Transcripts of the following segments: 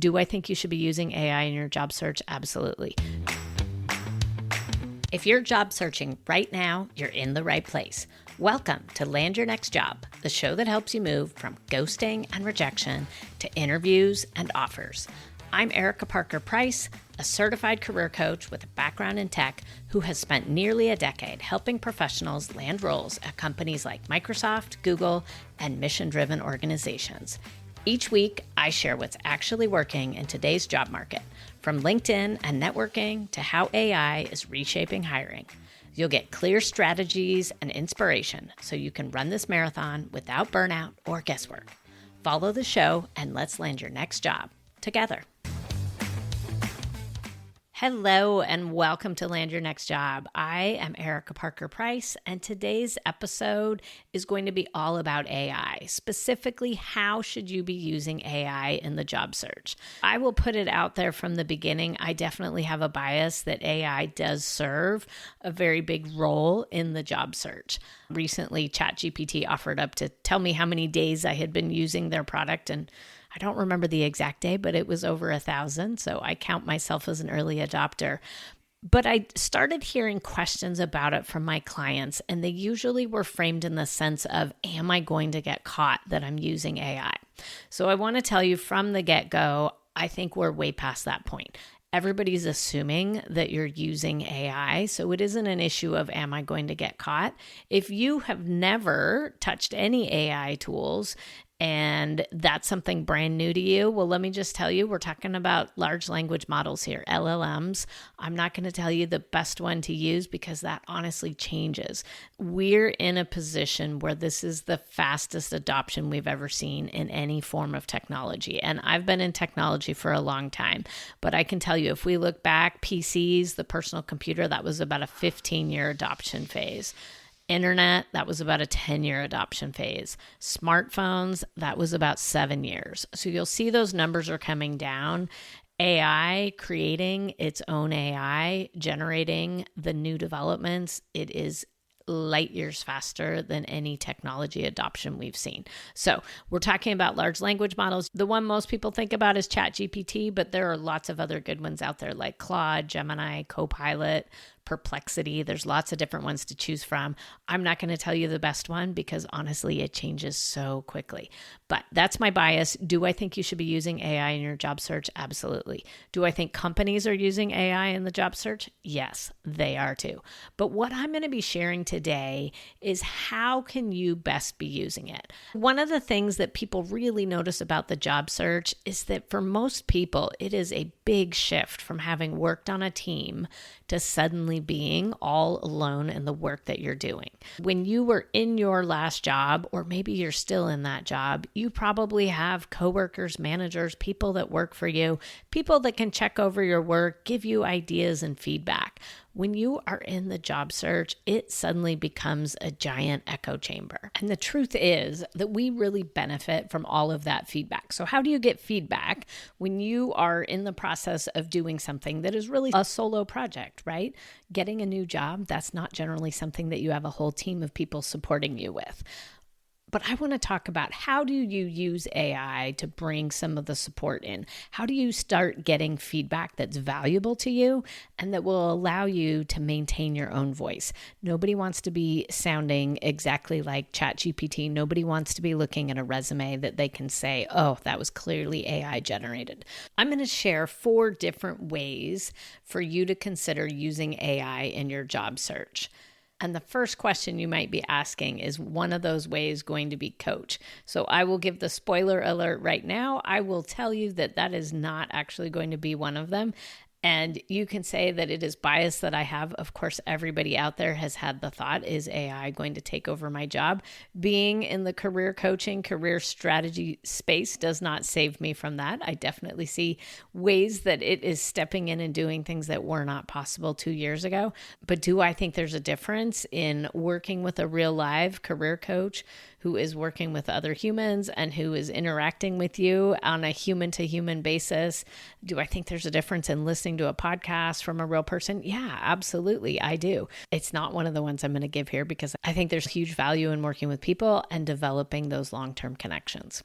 Do I think you should be using AI in your job search? Absolutely. If you're job searching right now, you're in the right place. Welcome to Land Your Next Job, the show that helps you move from ghosting and rejection to interviews and offers. I'm Erika Parker-Price, a certified career coach with a background in tech who has spent nearly a decade helping professionals land roles at companies like Microsoft, Google, and mission-driven organizations. Each week, I share what's actually working in today's job market, from LinkedIn and networking to how AI is reshaping hiring. You'll get clear strategies and inspiration so you can run this marathon without burnout or guesswork. Follow the show and let's land your next job together. Hello and welcome to Land Your Next Job. I am Erika Parker-Price, and today's episode is going to be all about AI. Specifically, how should you be using AI in the job search? I will put it out there from the beginning. I definitely have a bias that AI does serve a very big role in the job search. Recently, ChatGPT offered up to tell me how many days I had been using their product, and I don't remember the exact day, but it was over 1,000. So I count myself as an early adopter. But I started hearing questions about it from my clients, and they usually were framed in the sense of, am I going to get caught that I'm using AI? So I want to tell you from the get-go, I think we're way past that point. Everybody's assuming that you're using AI, so it isn't an issue of, am I going to get caught? If you have never touched any AI tools, and that's something brand new to you, well, let me just tell you, we're talking about large language models here, LLMs. I'm not going to tell you the best one to use because that honestly changes. We're in a position where this is the fastest adoption we've ever seen in any form of technology. And I've been in technology for a long time, but I can tell you, if we look back, PCs, the personal computer, that was about a 15-year adoption phase. Internet, that was about a 10-year adoption phase. Smartphones, that was about 7 years. So you'll see those numbers are coming down. AI creating its own AI, generating the new developments, it is light years faster than any technology adoption we've seen. So we're talking about large language models. The one most people think about is ChatGPT, but there are lots of other good ones out there like Claude, Gemini, Copilot, Perplexity. There's lots of different ones to choose from. I'm not going to tell you the best one because honestly, it changes so quickly. But that's my bias. Do I think you should be using AI in your job search? Absolutely. Do I think companies are using AI in the job search? Yes, they are too. But what I'm going to be sharing today is how can you best be using it? One of the things that people really notice about the job search is that for most people, it is a big shift from having worked on a team to suddenly being all alone in the work that you're doing. When you were in your last job, or maybe you're still in that job, you probably have coworkers, managers, people that work for you, people that can check over your work, give you ideas and feedback. When you are in the job search, it suddenly becomes a giant echo chamber. And the truth is that we really benefit from all of that feedback. So how do you get feedback when you are in the process of doing something that is really a solo project, right? Getting a new job, that's not generally something that you have a whole team of people supporting you with. But I want to talk about, how do you use AI to bring some of the support in? How do you start getting feedback that's valuable to you and that will allow you to maintain your own voice? Nobody wants to be sounding exactly like ChatGPT. Nobody wants to be looking at a resume that they can say, oh, that was clearly AI generated. I'm going to share 4 different ways for you to consider using AI in your job search. And the first question you might be asking, is one of those ways going to be coach? So I will give the spoiler alert right now. I will tell you that that is not actually going to be one of them. And you can say that it is bias that I have. Of course, everybody out there has had the thought, is AI going to take over my job? Being in the career coaching, career strategy space does not save me from that. I definitely see ways that it is stepping in and doing things that were not possible 2 years ago. But do I think there's a difference in working with a real live career coach who is working with other humans and who is interacting with you on a human-to-human basis? Do I think there's a difference in listening to a podcast from a real person? Yeah, absolutely, I do. It's not one of the ones I'm going to give here because I think there's huge value in working with people and developing those long-term connections.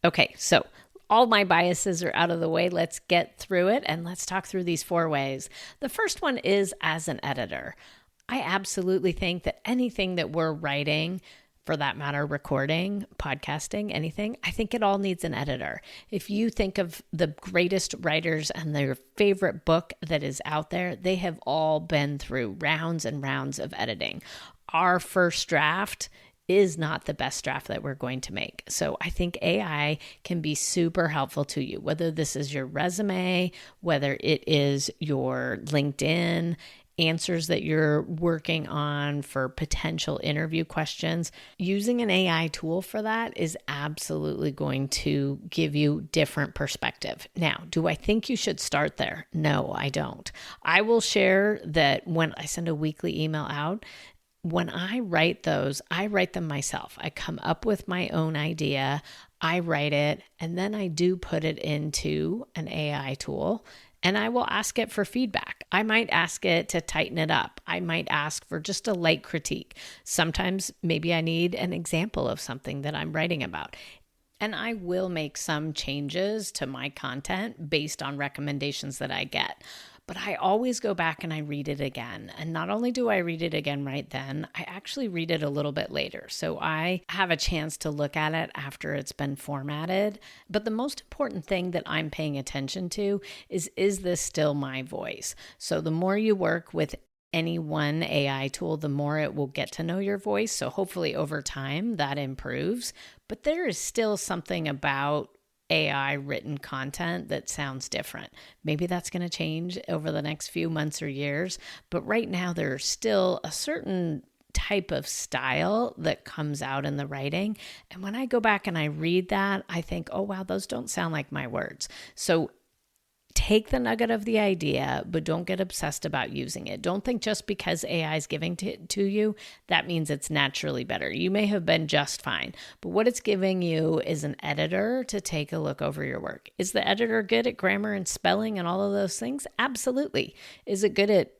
Okay, so all my biases are out of the way. Let's get through it and let's talk through these 4 ways. The first one is as an editor. I absolutely think that anything that we're writing, for that matter, recording, podcasting, anything, I think it all needs an editor. If you think of the greatest writers and their favorite book that is out there, they have all been through rounds and rounds of editing. Our first draft is not the best draft that we're going to make. So I think AI can be super helpful to you, whether this is your resume, whether it is your LinkedIn, answers that you're working on for potential interview questions. Using an AI tool for that is absolutely going to give you different perspective. Now, do I think you should start there? No, I don't. I will share that when I send a weekly email out, when I write those, I write them myself. I come up with my own idea, I write it, and then I do put it into an AI tool. And I will ask it for feedback. I might ask it to tighten it up. I might ask for just a light critique. Sometimes maybe I need an example of something that I'm writing about. And I will make some changes to my content based on recommendations that I get. But I always go back and I read it again. And not only do I read it again right then, I actually read it a little bit later. So I have a chance to look at it after it's been formatted. But the most important thing that I'm paying attention to is this still my voice? So the more you work with any one AI tool, the more it will get to know your voice. So hopefully over time that improves. But there is still something about AI written content that sounds different. Maybe that's going to change over the next few months or years, but right now there's still a certain type of style that comes out in the writing. And when I go back and I read that, I think, oh, wow, those don't sound like my words. So take the nugget of the idea, but don't get obsessed about using it. Don't think just because AI is giving to you, that means it's naturally better. You may have been just fine, but what it's giving you is an editor to take a look over your work. Is the editor good at grammar and spelling and all of those things? Absolutely. Is it good at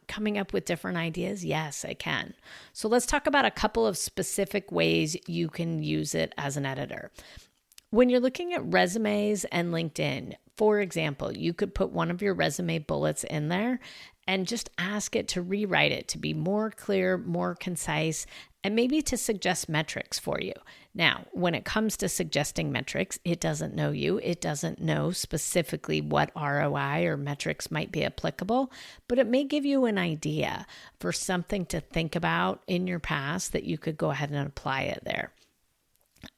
coming up with different ideas? Yes, it can. So let's talk about a couple of specific ways you can use it as an editor. When you're looking at resumes and LinkedIn, for example, you could put one of your resume bullets in there and just ask it to rewrite it to be more clear, more concise, and maybe to suggest metrics for you. Now, when it comes to suggesting metrics, it doesn't know you. It doesn't know specifically what ROI or metrics might be applicable, but it may give you an idea for something to think about in your past that you could go ahead and apply it there.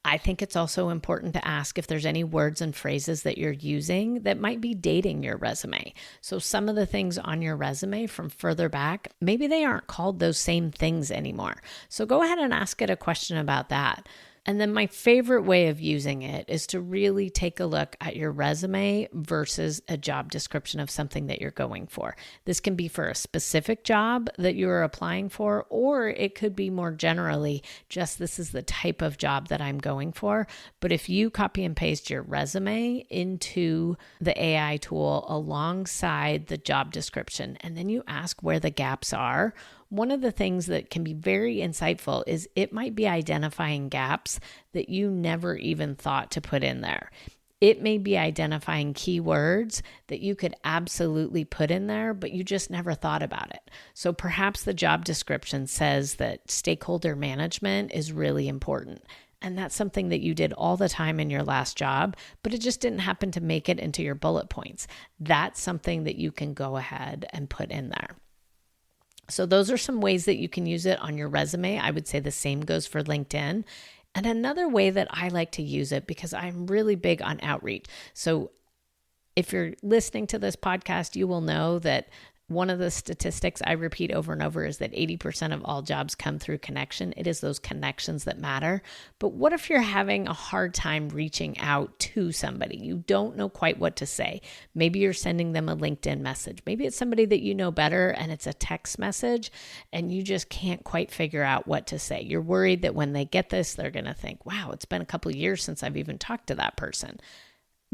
I think it's also important to ask if there's any words and phrases that you're using that might be dating your resume. So some of the things on your resume from further back, maybe they aren't called those same things anymore. So go ahead and ask it a question about that. And then my favorite way of using it is to really take a look at your resume versus a job description of something that you're going for. This can be for a specific job that you are applying for, or it could be more generally, just this is the type of job that I'm going for. But if you copy and paste your resume into the AI tool alongside the job description, and then you ask where the gaps are, one of the things that can be very insightful is it might be identifying gaps that you never even thought to put in there. It may be identifying keywords that you could absolutely put in there, but you just never thought about it. So perhaps the job description says that stakeholder management is really important. And that's something that you did all the time in your last job, but it just didn't happen to make it into your bullet points. That's something that you can go ahead and put in there. So those are some ways that you can use it on your resume. I would say the same goes for LinkedIn. And another way that I like to use it, because I'm really big on outreach. So if you're listening to this podcast, you will know that one of the statistics I repeat over and over is that 80% of all jobs come through connection. It is those connections that matter. But what if you're having a hard time reaching out to somebody? You don't know quite what to say. Maybe you're sending them a LinkedIn message. Maybe it's somebody that you know better and it's a text message and you just can't quite figure out what to say. You're worried that when they get this, they're going to think, wow, it's been a couple of years since I've even talked to that person.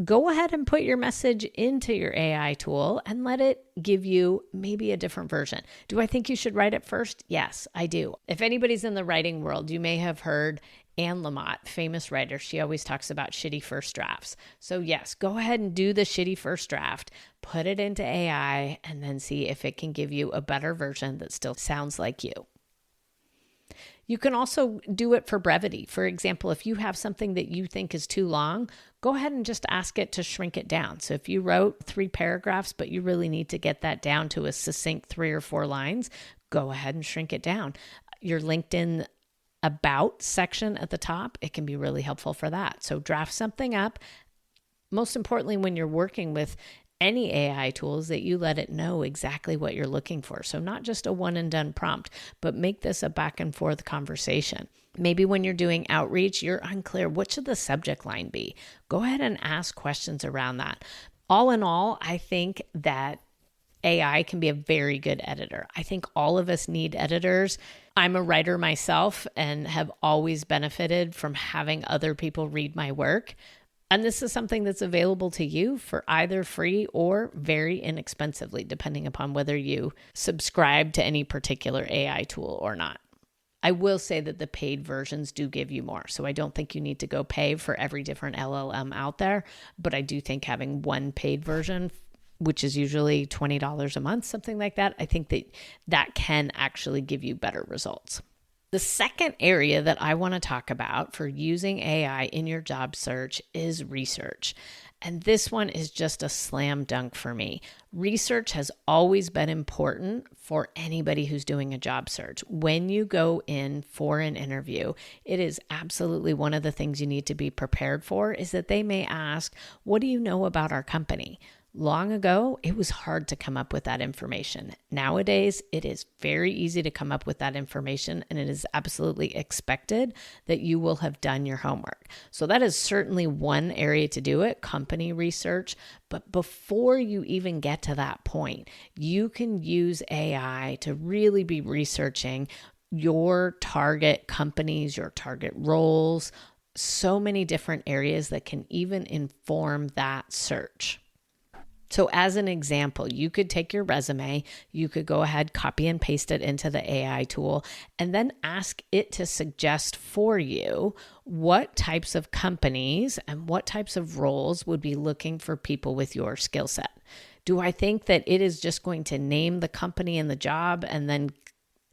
Go ahead and put your message into your AI tool and let it give you maybe a different version. Do I think you should write it first? Yes, I do. If anybody's in the writing world, you may have heard Anne Lamott, famous writer, she always talks about shitty first drafts. So yes, go ahead and do the shitty first draft, put it into AI, and then see if it can give you a better version that still sounds like you. You can also do it for brevity. For example, if you have something that you think is too long, go ahead and just ask it to shrink it down. So if you wrote 3 paragraphs, but you really need to get that down to a succinct 3 or 4 lines, go ahead and shrink it down. Your LinkedIn About section at the top, it can be really helpful for that. So draft something up. Most importantly, when you're working with any AI tools, that you let it know exactly what you're looking for. So not just a one and done prompt, but make this a back and forth conversation. Maybe when you're doing outreach, you're unclear, what should the subject line be? Go ahead and ask questions around that. All in all, I think that AI can be a very good editor. I think all of us need editors. I'm a writer myself and have always benefited from having other people read my work. And this is something that's available to you for either free or very inexpensively, depending upon whether you subscribe to any particular AI tool or not. I will say that the paid versions do give you more. So I don't think you need to go pay for every different LLM out there. But I do think having one paid version, which is usually $20 a month, something like that, I think that can actually give you better results. The second area that I want to talk about for using AI in your job search is research. And this one is just a slam dunk for me. Research has always been important for anybody who's doing a job search. When you go in for an interview, it is absolutely one of the things you need to be prepared for, is that they may ask, what do you know about our company? Long ago, it was hard to come up with that information. Nowadays, it is very easy to come up with that information, and it is absolutely expected that you will have done your homework. So that is certainly one area to do it, company research. But before you even get to that point, you can use AI to really be researching your target companies, your target roles, so many different areas that can even inform that search. So as an example, you could take your resume, you could go ahead, copy and paste it into the AI tool, and then ask it to suggest for you what types of companies and what types of roles would be looking for people with your skill set. Do I think that it is just going to name the company and the job and then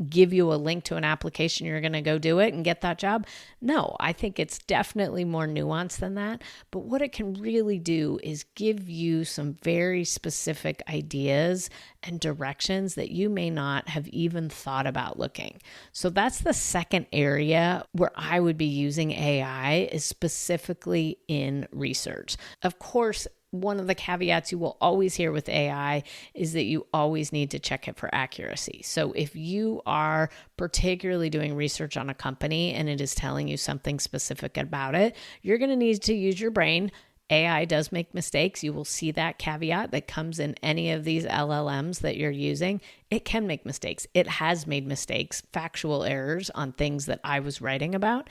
give you a link to an application, you're going to go do it and get that job? No, I think it's definitely more nuanced than that. But what it can really do is give you some very specific ideas and directions that you may not have even thought about looking. So that's the second area where I would be using AI, is specifically in research. Of course, one of the caveats you will always hear with AI is that you always need to check it for accuracy. So if you are particularly doing research on a company and it is telling you something specific about it, you're going to need to use your brain. AI does make mistakes. You will see that caveat that comes in any of these LLMs that you're using. It can make mistakes. It has made mistakes, factual errors on things that I was writing about.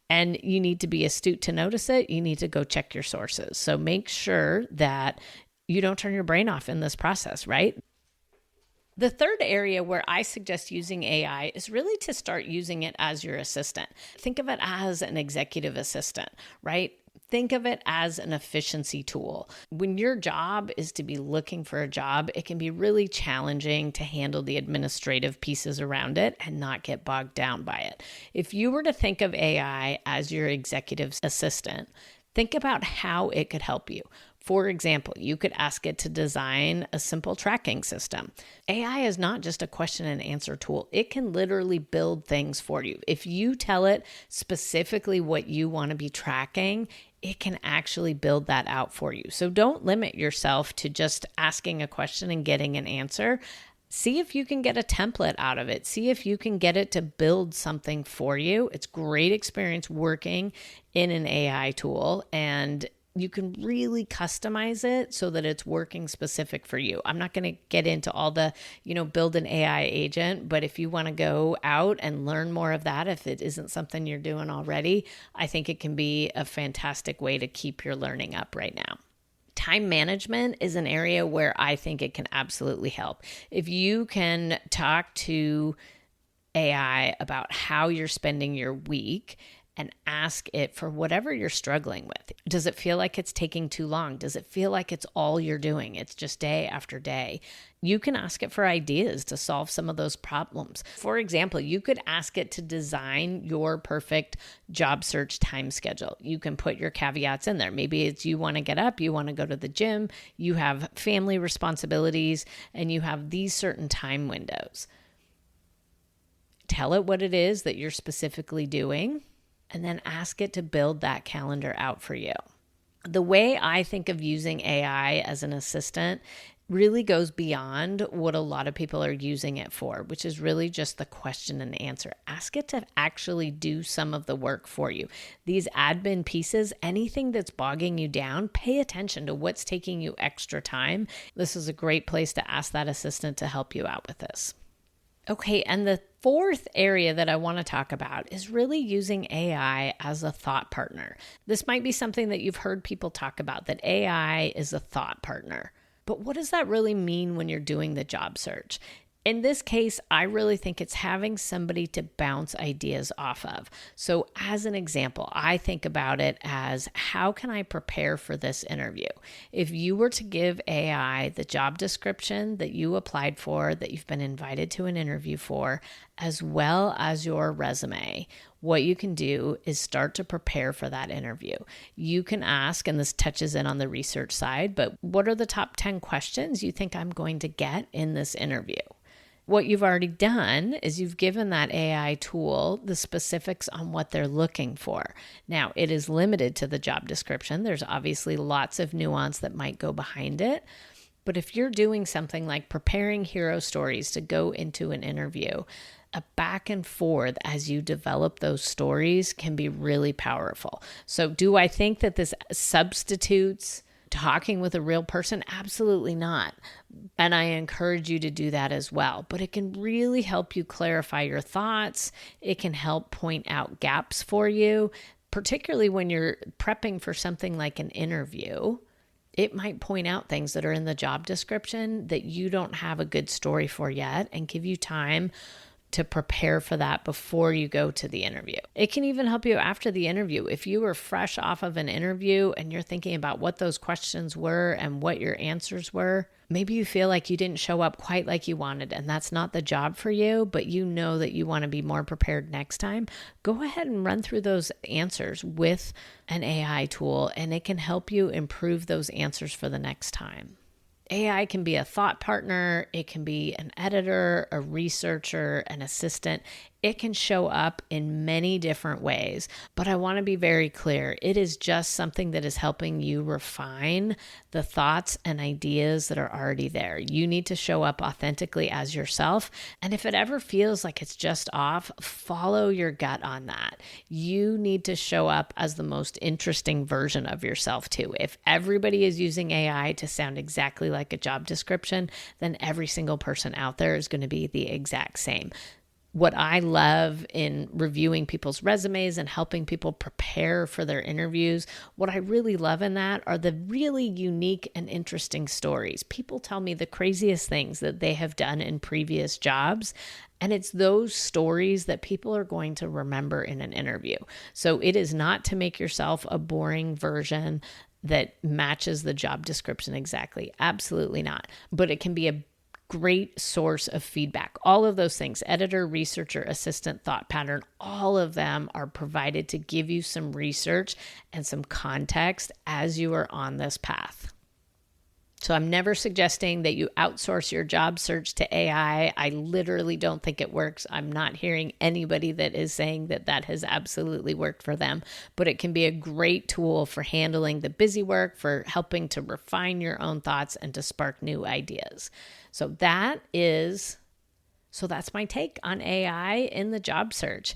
And you need to be astute to notice it. You need to go check your sources. So make sure that you don't turn your brain off in this process, right? The third area where I suggest using AI is really to start using it as your assistant. Think of it as an executive assistant, right? Think of it as an efficiency tool. When your job is to be looking for a job, it can be really challenging to handle the administrative pieces around it and not get bogged down by it. If you were to think of AI as your executive assistant, think about how it could help you. For example, you could ask it to design a simple tracking system. AI is not just a question and answer tool. It can literally build things for you. If you tell it specifically what you want to be tracking, it can actually build that out for you. So don't limit yourself to just asking a question and getting an answer. See if you can get a template out of it. See if you can get it to build something for you. It's great experience working in an AI tool, and you can really customize it so that it's working specific for you. I'm not going to get into all the, build an AI agent, but if you want to go out and learn more of that, if it isn't something you're doing already, I think it can be a fantastic way to keep your learning up right now. Time management is an area where I think it can absolutely help. If you can talk to AI about how you're spending your week and ask it for whatever you're struggling with. Does it feel like it's taking too long? Does it feel like it's all you're doing? It's just day after day. You can ask it for ideas to solve some of those problems. For example, you could ask it to design your perfect job search time schedule. You can put your caveats in there. Maybe it's you want to get up, you want to go to the gym, you have family responsibilities, and you have these certain time windows. Tell it what it is that you're specifically doing, and then ask it to build that calendar out for you. The way I think of using AI as an assistant really goes beyond what a lot of people are using it for, which is really just the question and answer. Ask it to actually do some of the work for you. These admin pieces, anything that's bogging you down, pay attention to what's taking you extra time. This is a great place to ask that assistant to help you out with this. Okay, and the fourth area that I want to talk about is really using AI as a thought partner. This might be something that you've heard people talk about, that AI is a thought partner. But what does that really mean when you're doing the job search? In this case, I really think it's having somebody to bounce ideas off of. So as an example, I think about it as, how can I prepare for this interview? If you were to give AI the job description that you applied for, that you've been invited to an interview for, as well as your resume, what you can do is start to prepare for that interview. You can ask, and this touches in on the research side, but what are the top 10 questions you think I'm going to get in this interview? What you've already done is you've given that AI tool the specifics on what they're looking for. Now, it is limited to the job description. There's obviously lots of nuance that might go behind it. But if you're doing something like preparing hero stories to go into an interview, a back and forth as you develop those stories can be really powerful. So do I think that this substitutes talking with a real person? Absolutely not. And I encourage you to do that as well. But it can really help you clarify your thoughts. It can help point out gaps for you, particularly when you're prepping for something like an interview. It might point out things that are in the job description that you don't have a good story for yet, and give you time to prepare for that before you go to the interview. It can even help you after the interview. If you were fresh off of an interview and you're thinking about what those questions were and what your answers were, maybe you feel like you didn't show up quite like you wanted and that's not the job for you, but you know that you want to be more prepared next time. Go ahead and run through those answers with an AI tool, and it can help you improve those answers for the next time. AI can be a thought partner, it can be an editor, a researcher, an assistant. It can show up in many different ways, but I want to be very clear. It is just something that is helping you refine the thoughts and ideas that are already there. You need to show up authentically as yourself. And if it ever feels like it's just off, follow your gut on that. You need to show up as the most interesting version of yourself too. If everybody is using AI to sound exactly like a job description, then every single person out there is going to be the exact same. What I love in reviewing people's resumes and helping people prepare for their interviews, what I really love in that are the really unique and interesting stories. People tell me the craziest things that they have done in previous jobs, and it's those stories that people are going to remember in an interview. So it is not to make yourself a boring version that matches the job description exactly. Absolutely not. But it can be a great source of feedback. All of those things, editor, researcher, assistant, thought pattern, all of them are provided to give you some research and some context as you are on this path. So I'm never suggesting that you outsource your job search to AI. I literally don't think it works. I'm not hearing anybody that is saying that that has absolutely worked for them, but it can be a great tool for handling the busy work, for helping to refine your own thoughts and to spark new ideas. So that's my take on AI in the job search.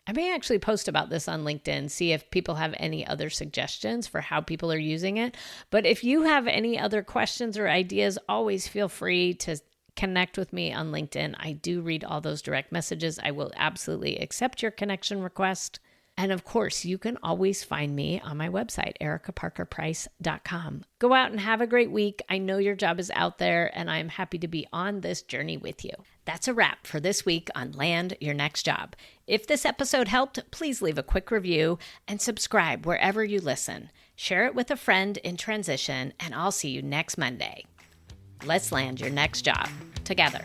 I may actually post about this on LinkedIn, see if people have any other suggestions for how people are using it. But if you have any other questions or ideas, always feel free to connect with me on LinkedIn. I do read all those direct messages. I will absolutely accept your connection request. And of course, you can always find me on my website, erikaparkerprice.com. Go out and have a great week. I know your job is out there, and I'm happy to be on this journey with you. That's a wrap for this week on Land Your Next Job. If this episode helped, please leave a quick review and subscribe wherever you listen. Share it with a friend in transition, and I'll see you next Monday. Let's land your next job together.